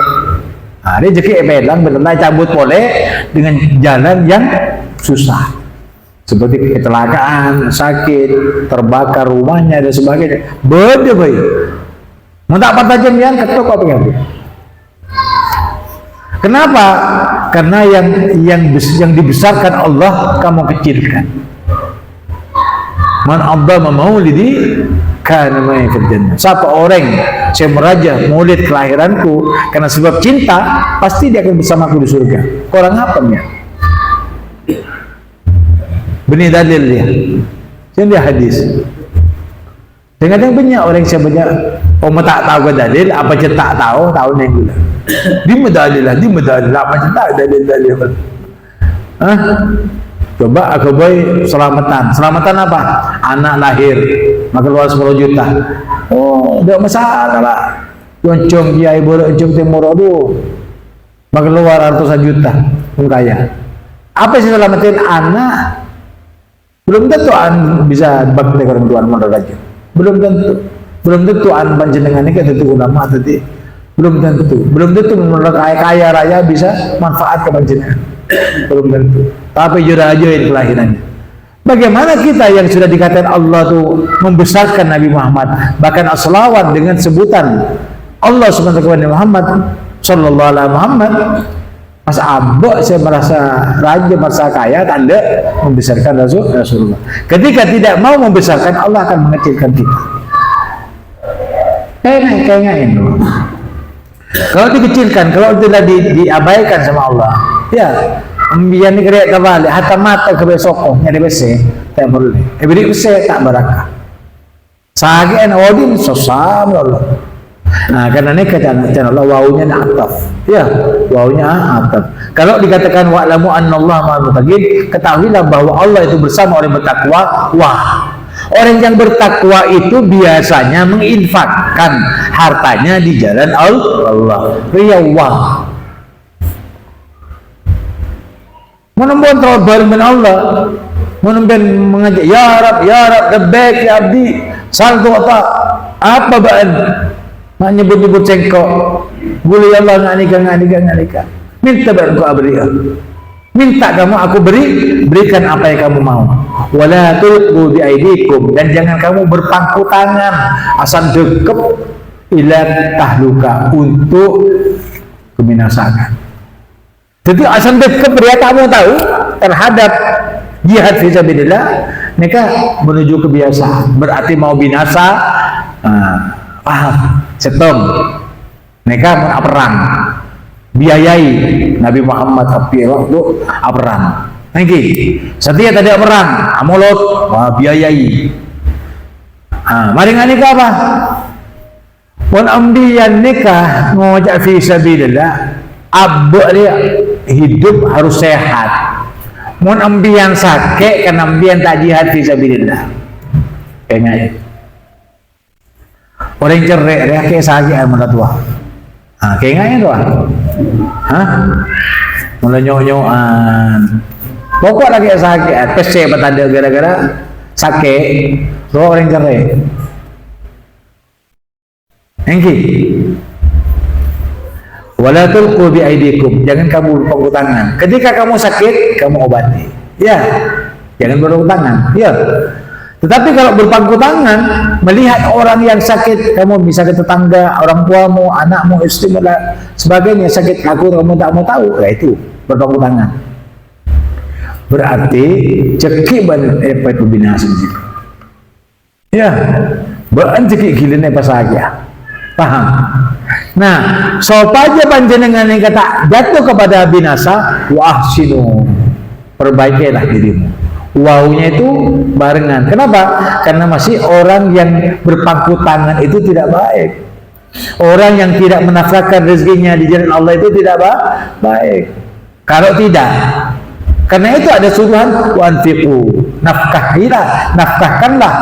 Dia jeki belang benar cabut boleh dengan jalan yang susah. Seperti kecelakaan, sakit, terbakar rumahnya dan sebagainya. Beda baik. Mentak patah jam yang ketuk apa yang? Kenapa? Karena yang dibesarkan Allah kamu kecilkan. Man abba maulidi kana ma'i fil jannah. Siapa orang saya meraja maulid kelahiranku karena sebab cinta, pasti dia akan bersamaku di surga. Kurang apa ya? Benih dalil dia. Jadi hadis. Kadang banyak orang yang banyak tak tahu ke dalil, apa je tak tahu ni gula. Di medalil lah, apa je tak dalil. Coba aku boy selamatan. Selamatan apa? Anak lahir, maka keluar 10 juta. Oh, tidak masalah lah. Yoncong kiai boleh yoncong timur tu. Maka keluar ratusan juta. Kaya. Apa sih selamatin anak? Belum tentu bisa bakti orang tuan raja. Belum tentu panjenengan ini tentu ulama tadi. Belum tentu menurut kaya raya bisa manfaat ke panjenengan. Belum tentu. Tapi jurajoin kelahirannya. Bagaimana kita yang sudah dikatakan Allah tuh membesarkan Nabi Muhammad, bahkan as-salawat dengan sebutan Allah subhanahu wa ta'ala Muhammad sallallahu alaihi Muhammad. Mas abok saya merasa raja, merasa kaya, tanda membesarkan Rasulullah. Ketika tidak mau membesarkan, Allah akan mengecilkan kita. Kayaknya ini. Kalau dikecilkan, kalau tidak diabaikan sama Allah, ya, biar ni kerja terbalik, hatta mata ke besok, nyari besi, tak boleh. Beri besi tak barakah. Sahagian wadin sosam Allah. Nah, karena ini kata Allah wawunya ataf. Ya, wawunya ataf. Kalau dikatakan wa'lamu annallaha ma'al muttaqin, ketahuilah bahwa Allah itu bersama orang bertakwa. Wah. Orang yang bertakwa itu biasanya menginfakkan hartanya di jalan Allah. Riyawah. Menempuan tawabal min Allah. Menempuan mengajak ya Rab, labbaik ya abdi. Saltu apa baan? Nak nyebut-nyebut cengkok. Boleh ya Allah nganika. Minta baru aku beri. Minta kamu aku berikan apa yang kamu mau. Wala tulqu bi aidikum, dan jangan kamu berpangku tangan asal dekep ila tahluka, untuk kebinasaan. Jadi asal dekep dia kamu tahu terhadap jihad fisabilillah, mereka menuju kebiasaan. Berarti mau binasa, paham? Setom, mereka mau perang, biayai Nabi Muhammad tapi waktu perang. Nanti, setiap tadi perang, amolot, biayai. Mari nikah apa? Pun ambian nikah ngojak fisabilillah, abak dia hidup harus sehat. Mun ambian sakit, kan ambian tak jihad fisabilillah. Kayaknya. Orang cerai dia kayak sakit mula tua. Kayaknya tu mula nyok-nyokan. Pokok lagi sakit, pesek petanda gara-gara sakit. So orang cerai. Engki. Wala tulqu bi aidikum, jangan kamu berpangku tangan. Ketika kamu sakit, kamu obati. Ya. Jangan berpangku tangan. Ya. Tetapi kalau berpangku tangan, melihat orang yang sakit, kamu bisa ke tetangga, orang tuamu, anakmu, istrimu, dan sebagainya sakit, kamu tak mau tahu, ya itu berpangku tangan. Berarti cekik banget itu binasa juga. Ya, berarti cekik gilin apa saja, paham? Nah, sopaja panjenengan yang kata jatuh kepada binasa, wa ahsinu, perbaikilah dirimu. Wawunya itu barengan. Kenapa? Karena masih orang yang berpangku tangan itu tidak baik. Orang yang tidak menafkahkan rezekinya di jalan Allah itu tidak baik. Kalau tidak, karena itu ada suruhan wa anfiqu, nafkahkanlah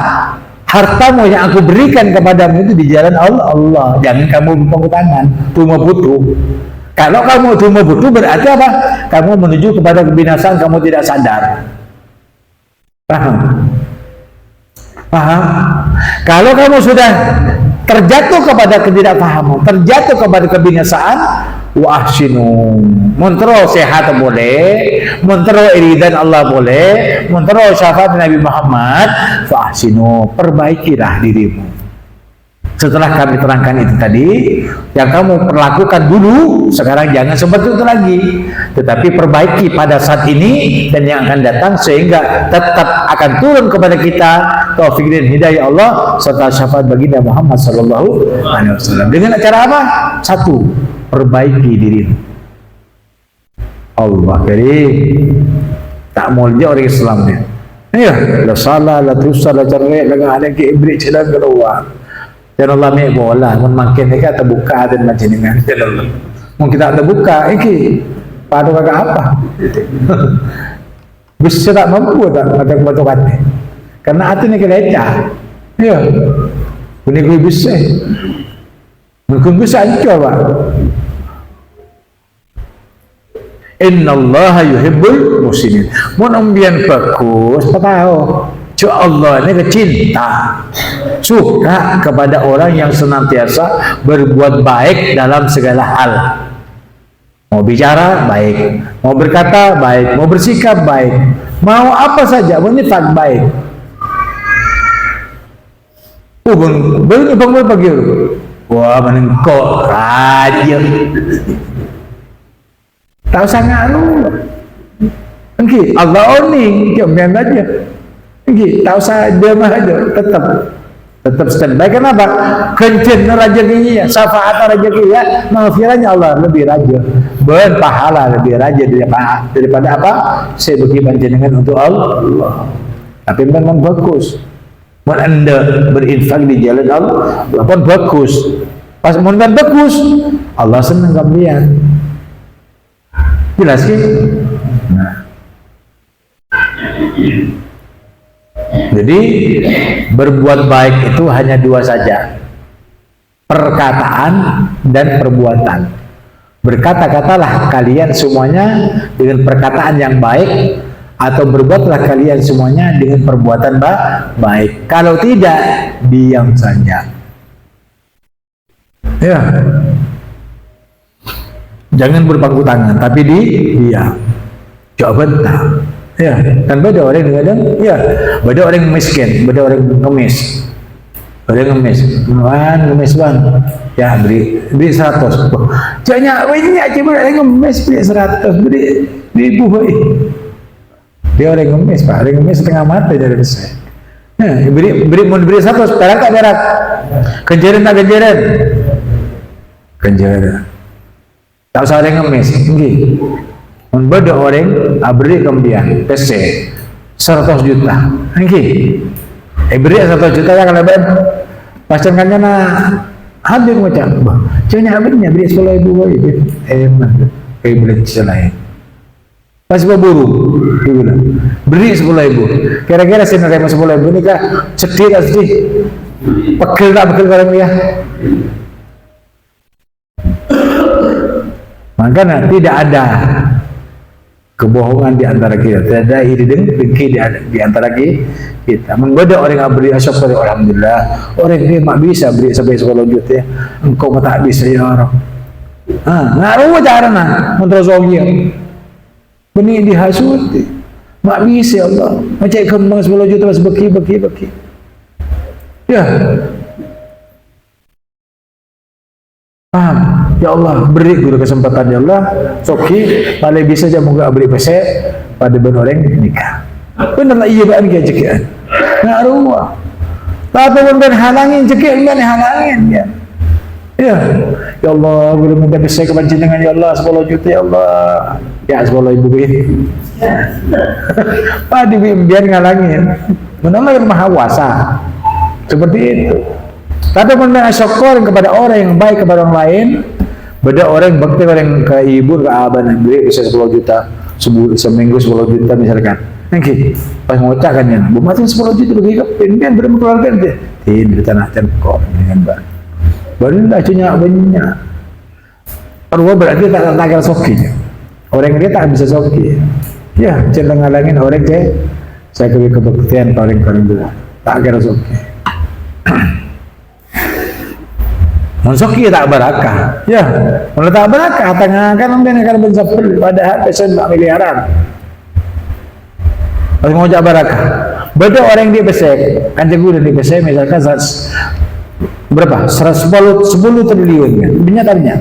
hartamu yang aku berikan kepadamu itu di jalan Allah. Jangan kamu berpangku tangan, cuma butuh. Kalau kamu cuma butuh berarti apa? Kamu menuju kepada kebinasaan, kamu tidak sadar. Paham? Paham? Kalau kamu sudah terjatuh kepada ketidakpahaman, terjatuh kepada kebinasaan, wa ahsinu. Montero sehat boleh, montero iridan Allah boleh, montero syafaat Nabi Muhammad, fa ahsinu, perbaikilah dirimu. Setelah kami terangkan itu tadi, yang kamu perlakukan dulu, sekarang jangan seperti itu lagi, tetapi perbaiki pada saat ini dan yang akan datang, sehingga tetap akan turun kepada kita taufik dan hidayah Allah serta syafaat baginda Muhammad sallallahu alaihi wasallam. Dengan cara apa? Satu, perbaiki dirimu. Allah karim. Tak mau dia orang Islam ni. Ya, la salah, la tusa, la cerai, la ada ke ibrik celah keluar. Dan Allah ni bola, makin mereka terbuka dan macam ni kan. Mungkin kita terbuka, iki pada kagak apa? Bisa tak mampu tak macam batu-batu. Karena hati ni kelecah. Ya, ini gue bisa. Mungkin bisa hancur pak. Inna Allah yuhibbul muslimin. Mun ambian bagus, apa tahu? Cuma Allah ini kecinta, suka kepada orang yang senantiasa berbuat baik dalam segala hal. Mau bicara baik, mau berkata baik, mau bersikap baik, mau apa saja, menifat baik. Bang pagi, wah menengkok raja, tahu sangat lu, engki Allah oning, kiam aja. Gitu, tak usah dia mah aja, tetap standby. Kenapa? Kencen rezeki ya, syafaat rezeki ya, maghfirahnya Allah lebih raja, berpahala lebih raja daripada apa? Saya bagi panjenengan untuk Allah. Tapi memang bagus. Mun anda berinfak di jalan Allah, pun bagus. Pas mun bagus, Allah senang kalian. Jelas kan? Nah. Jadi berbuat baik itu hanya dua saja, perkataan dan perbuatan. Berkata-katalah kalian semuanya dengan perkataan yang baik, atau berbuatlah kalian semuanya dengan perbuatan baik. Kalau tidak, diam saja. Ya, jangan berpangku tangan, tapi diam. Coba bentar. Ya, kan beda orang kadang, ya, beda orang miskin, beda orang ngemis. Orang ngemis, ngemis bang, ya beri 100. Jangan ini aja orang ngemis beri 100, beri buah. Dia orang ngemis pak, orang ngemis setengah mati dari saya. Nah, mau beri 100, perak tak perak, kejaran tak kejaran, kejaran. Tak usah orang ngemis, enggak. Beda orang beri kemudian PC 100 juta, okay. Beri 100 juta ya kalau pasangannya na habis macam, jangan habisnya beri 10.000 itu, beri selain. Pas berburu, beri 10.000. Kira-kira sih nerima 10.000 ini kah sedih tak sedih? Pegel tak pegel kalau ya? Makanya tidak ada kebohongan di antara kita, tidak ada iri dengki di antara kita. Menggoda orang yang beri asyik alhamdulillah, orang ini mak bisa beri sampai 10 juta ya, engkau tak bisa ya orang. Ngaruh cara nak menterusognya, benih dihasuti, mak bisa Allah, macam kembang 10 juta mas beki. Ya, paham? Ya Allah, beri guru kesempatan ya Allah. Soki, paling bisa aja moga beri pesek pada orang nikah. Benar iya baan dia cekian. Ngaruh. Tapi pun halangin cekik enggak halangin ya. Ya Allah, guru minta pesek kepanjenengan ya Allah 10 juta ya Allah. Ya 10.000 ini. Pak biar ngalangin. Menolong yang maha kuasa. Seperti itu. Tapi pun syukur kepada orang yang baik kepada orang lain. Beda orang bakti orang ke ibu ke abah beri bisa 10 juta seminggu 10 juta misalkan. Okey, pas ngocak kan ya, macam 10 juta bagi kapin, kan berapa keluarga dia? Tidak tanah terkok dengan bang. Baru dah banyak banyak. Arwah berarti tak tagal soki. Orang dia tak bisa soki. Ya, jangan ngalangin orang je. Saya kebaktian orang dulu. Tak kira soki. Monsoki tak barakah. Ya, kalau tak barakah, tengah kan dia akan bersafir padahal pesan miliaran. Pas ngojak barakah. Beda orang dia besek, kan jago dia besek misalkan berapa? 10 triliun kan. Banyak.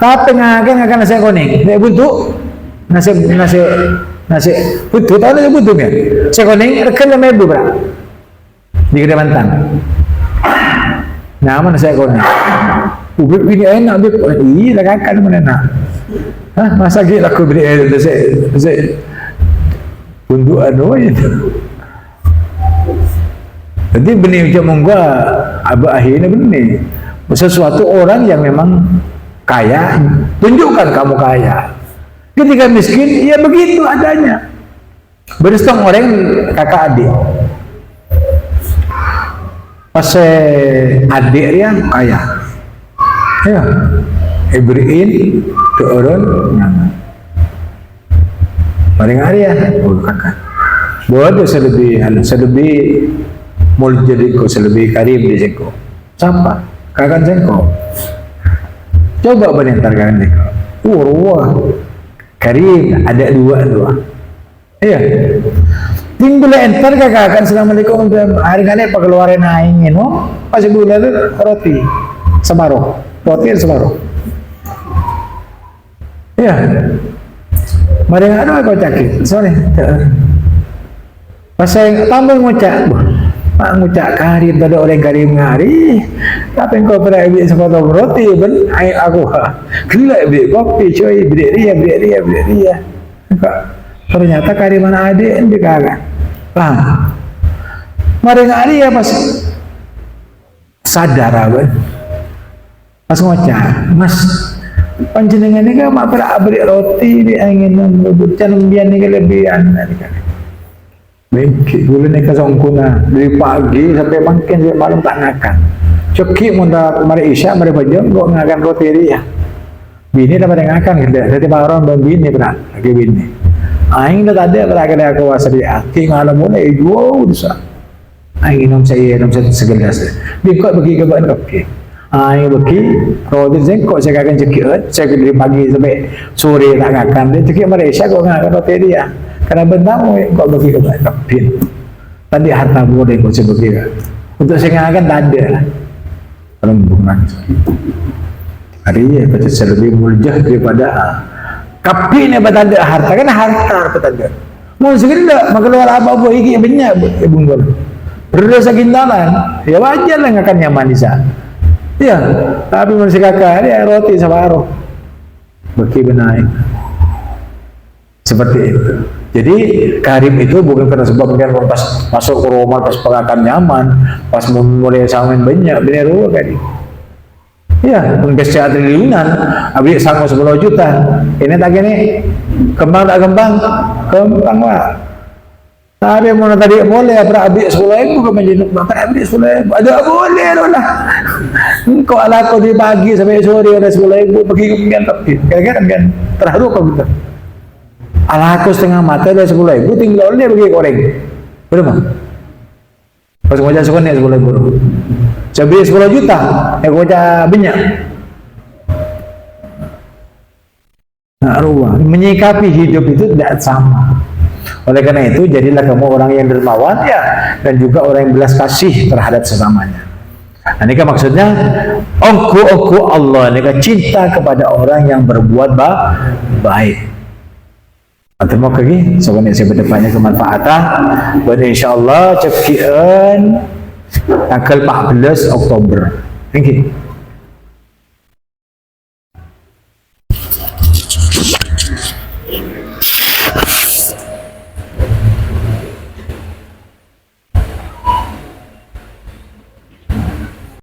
Tapi akan nasi kuning. Dia buntu nasi buntu tahu nasi buntu kan? Nasi kuning rekan 5.000 berapa? Di Kalimantan. Nama nasi kuning. Ubik ini enak ubik. Iya lah kan mana nak? Hah masa gitu aku beri nasi buntu anu itu. Jadi benih macam monggo abah akhirnya benih. Sesuatu orang yang memang kaya, tunjukkan kamu kaya. Ketika miskin, ya begitu adanya. Beristong orang kakak adik. Pas adik dia kaya. Ya, beriin ke orang nyaman. Paling hari ya, kakak. Boleh selebih mulut jadiku selebih karim di seko. Siapa? Kakak seko. Coba bentar kakak seko. Wah, karim ada dua. Iya. Tinggal enter kakak. Assalamualaikum. Hari kali apa keluarin aingin? Oh, pas bulan roti separuh. Iya. Mari ada kau cakap. Sorry. Pas saya tambah ngucap. Pak ngucap karim tadi orang karim ngari. Tapi kau pernah ambil sepotong roti ben aku gelak ambil kopi coy beri dia. Ternyata karim mana adik dia kagak. Paham? Mari ngari ya pas sadar abang. Pas ngucap, Mas panjenengan ini kan mak pernah beri roti dia ingin membuatkan biar ni kelebihan kan. Bengkit gula ni kasongkuna dari pagi sampai makin sampai malam tak ngakan. Cokik muda mari isya mari bajang kok ngakan roti dia. Bini dah pada ngakan kita. Jadi baron dan bini berat lagi bini. Aing dah ada beragam aku wasa dia. Tinggal mulai wow dosa. Aing minum segelas. Bingkot bagi keban kopi. Aing bagi roti zengkok saya akan cekik. Saya dari pagi sampai sore tak ngakan. Dia cekik mari isya kok ngakan roti dia. Karena benar kok bagi kepada dokter. Tadi harta boleh kau sebagi. Untuk saya akan tak ada. Rombongan. Hari ini kita lebih mulia daripada kapi ni betul ada harta kan harta betul ada. Mau segera maka luar apa iki banyak bunggol. Berdosa gintalan. Ya wajar lah akan nyaman di sana. Ya, tapi masih kakak dia roti separuh. Bagi benaik. Seperti itu. Jadi karim itu bukan karena sebab dia pas masuk ke rumah pas pengakan nyaman, pas mulai samin banyak benar kan. Ya, pengkesehatan triliunan, abis sanggup 10 juta. Ini tak gini, kembang tak kembang lah. Tapi mau tadi boleh apa abis 10.000 ke menjadi bapak abis 10.000, ada boleh lah. Kau ala kau di pagi sampai sore ada 10.000 pergi kemudian tapi kira-kira kan terharu kau betul. Ala aku setengah mata ada 10.000 tinggal dia pergi goreng, berapa? Pas kau jadi sekolah 10.000. Cabai 10 juta, kau jadi banyak. Nah, ruang menyikapi hidup itu tidak sama. Oleh karena itu, jadilah kamu orang yang dermawan ya, dan juga orang yang belas kasih terhadap sesamanya. Nah, ini kan maksudnya, ongku Allah, ini kan cinta kepada orang yang berbuat baik. Atau mau pergi, sebenarnya saya berdepannya kemanfaatan, dan insya Allah cekian tanggal 14 Oktober. Thank you.